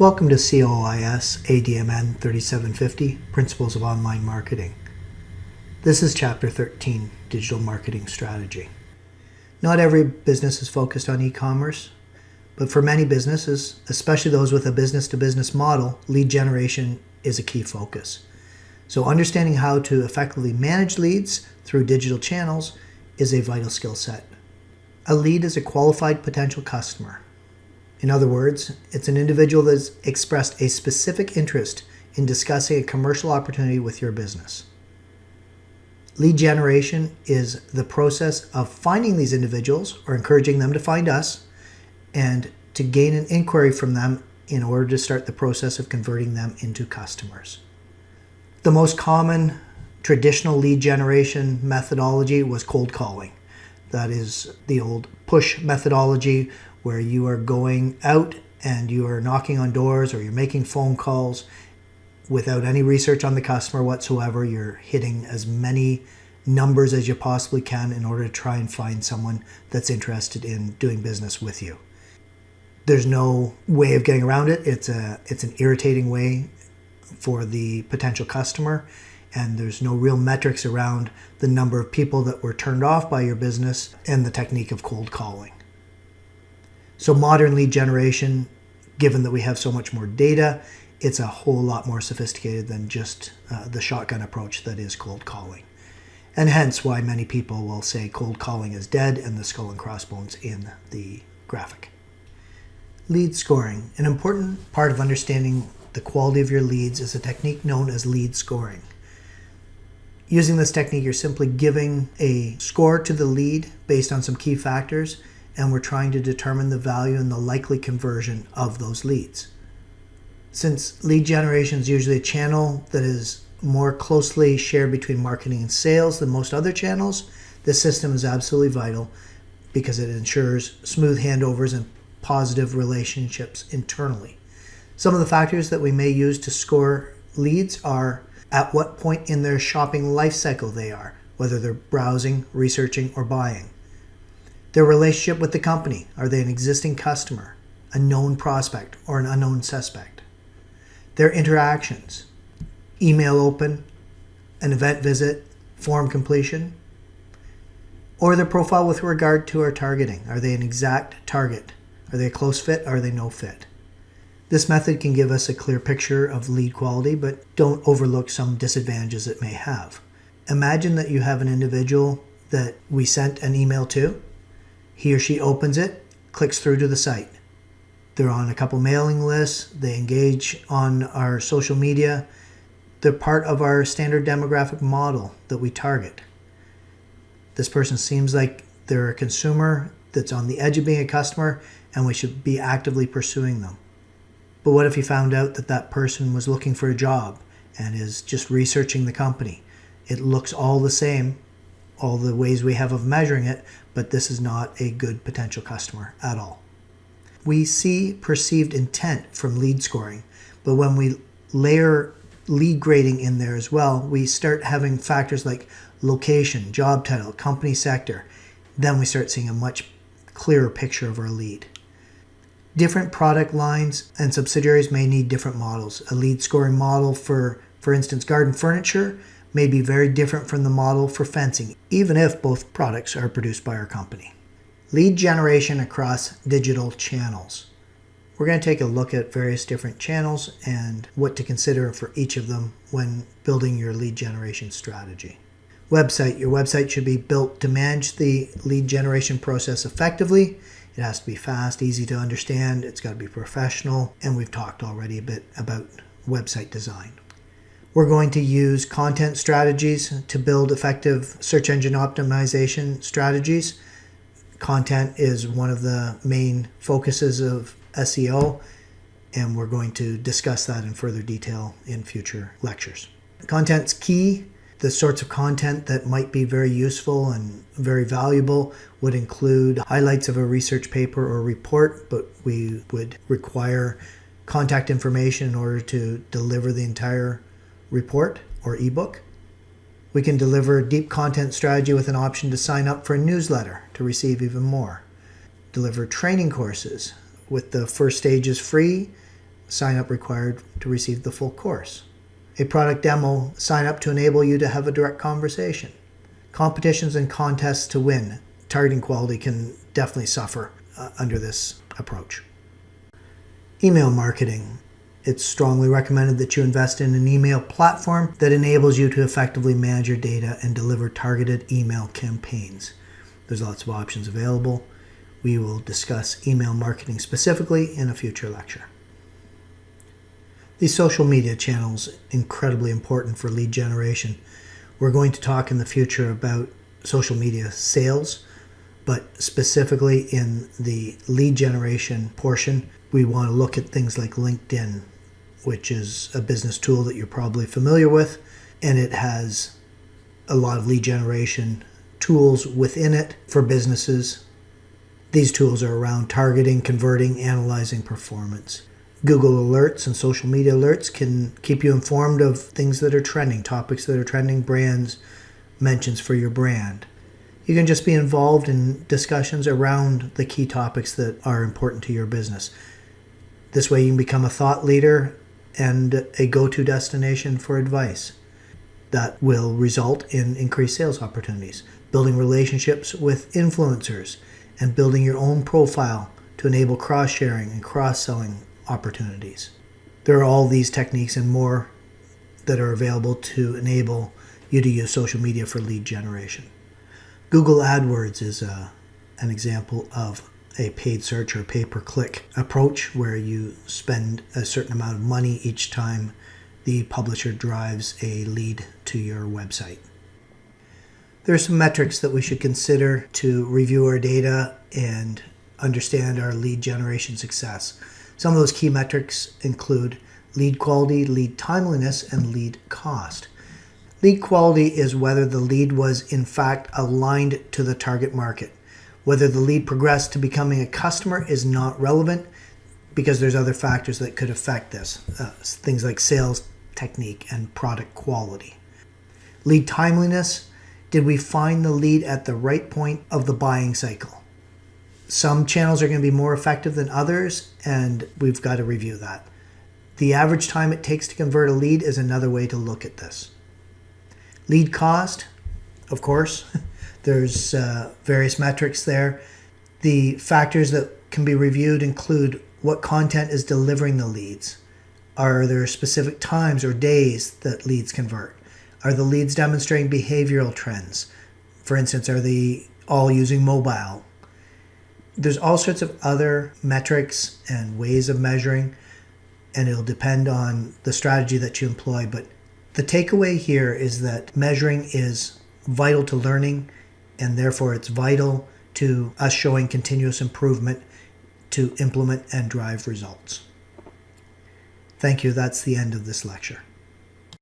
Welcome to COIS3750, Principles of Online Marketing. This is Chapter 13, Digital Marketing Strategy. Not every business is focused on e-commerce, but for many businesses, especially those with a business-to-business model, lead generation is a key focus. So understanding how to effectively manage leads through digital channels is a vital skill set. A lead is a qualified potential customer. In other words, it's an individual that has expressed a specific interest in discussing a commercial opportunity with your business. Lead generation is the process of finding these individuals or encouraging them to find us and to gain an inquiry from them in order to start the process of converting them into customers. The most common traditional lead generation methodology was cold calling. That is the old push methodology where you are going out and you are knocking on doors or you're making phone calls without any research on the customer whatsoever. You're hitting as many numbers as you possibly can in order to try and find someone that's interested in doing business with you. There's no way of getting around it. It's an irritating way for the potential customer, and there's no real metrics around the number of people that were turned off by your business and the technique of cold calling. So modern lead generation, given that we have so much more data, it's a whole lot more sophisticated than just the shotgun approach that is cold calling. And hence why many people will say cold calling is dead and the skull and crossbones in the graphic. Lead scoring. An important part of understanding the quality of your leads is a technique known as lead scoring. Using this technique, you're simply giving a score to the lead based on some key factors, and we're trying to determine the value and the likely conversion of those leads. Since lead generation is usually a channel that is more closely shared between marketing and sales than most other channels, this system is absolutely vital because it ensures smooth handovers and positive relationships internally. Some of the factors that we may use to score leads are at what point in their shopping life cycle they are, whether they're browsing, researching, or buying. Their relationship with the company. Are they an existing customer, a known prospect, or an unknown suspect? Their interactions. Email open, an event visit, form completion. Or their profile with regard to our targeting. Are they an exact target? Are they a close fit? Or are they no fit? This method can give us a clear picture of lead quality, but don't overlook some disadvantages it may have. Imagine that you have an individual that we sent an email to. He or she opens it, clicks through to the site. They're on a couple mailing lists. They engage on our social media. They're part of our standard demographic model that we target. This person seems like they're a consumer that's on the edge of being a customer, and we should be actively pursuing them. But what if you found out that that person was looking for a job and is just researching the company? It looks all the same, all the ways we have of measuring it, but this is not a good potential customer at all. We see perceived intent from lead scoring, but when we layer lead grading in there as well, we start having factors like location, job title, company sector. Then we start seeing a much clearer picture of our lead. Different product lines and subsidiaries may need different models. A lead scoring model for instance, garden furniture may be very different from the model for fencing, even if both products are produced by our company. Lead generation across digital channels. We're going to take a look at various different channels and what to consider for each of them when building your lead generation strategy. Website. Your website should be built to manage the lead generation process effectively. It has to be fast, easy to understand. It's got to be professional, and we've talked already a bit about website design. We're going to use content strategies to build effective search engine optimization strategies. Content is one of the main focuses of SEO, and we're going to discuss that in further detail in future lectures. Content's key. The sorts of content that might be very useful and very valuable would include highlights of a research paper or report, but we would require contact information in order to deliver the entire report or ebook. We can deliver a deep content strategy with an option to sign up for a newsletter to receive even more. Deliver training courses with the first stages free, sign up required to receive the full course. A product demo, sign up to enable you to have a direct conversation. Competitions and contests to win. Targeting quality can definitely suffer under this approach. Email marketing. It's strongly recommended that you invest in an email platform that enables you to effectively manage your data and deliver targeted email campaigns. There's lots of options available. We will discuss email marketing specifically in a future lecture. These social media channels are incredibly important for lead generation. We're going to talk in the future about social media sales, but specifically in the lead generation portion, we want to look at things like LinkedIn, which is a business tool that you're probably familiar with, and it has a lot of lead generation tools within it for businesses. These tools are around targeting, converting, analyzing performance. Google Alerts and social media alerts can keep you informed of things that are trending, topics that are trending, brands, mentions for your brand. You can just be involved in discussions around the key topics that are important to your business. This way you can become a thought leader and a go-to destination for advice. That will result in increased sales opportunities, building relationships with influencers, and building your own profile to enable cross-sharing and cross-selling opportunities. There are all these techniques and more that are available to enable you to use social media for lead generation. Google AdWords is an example of a paid search or pay-per-click approach where you spend a certain amount of money each time the publisher drives a lead to your website. There are some metrics that we should consider to review our data and understand our lead generation success. Some of those key metrics include lead quality, lead timeliness, and lead cost. Lead quality is whether the lead was in fact aligned to the target market. Whether the lead progressed to becoming a customer is not relevant because there's other factors that could affect this, things like sales technique and product quality. Lead timeliness, did we find the lead at the right point of the buying cycle? Some channels are going to be more effective than others, and we've got to review that. The average time it takes to convert a lead is another way to look at this. Lead cost, of course, there's various metrics there. The factors that can be reviewed include what content is delivering the leads. Are there specific times or days that leads convert? Are the leads demonstrating behavioral trends? For instance, are they all using mobile? There's all sorts of other metrics and ways of measuring, and it'll depend on the strategy that you employ. But the takeaway here is that measuring is vital to learning, and therefore it's vital to us showing continuous improvement to implement and drive results. Thank you. That's the end of this lecture.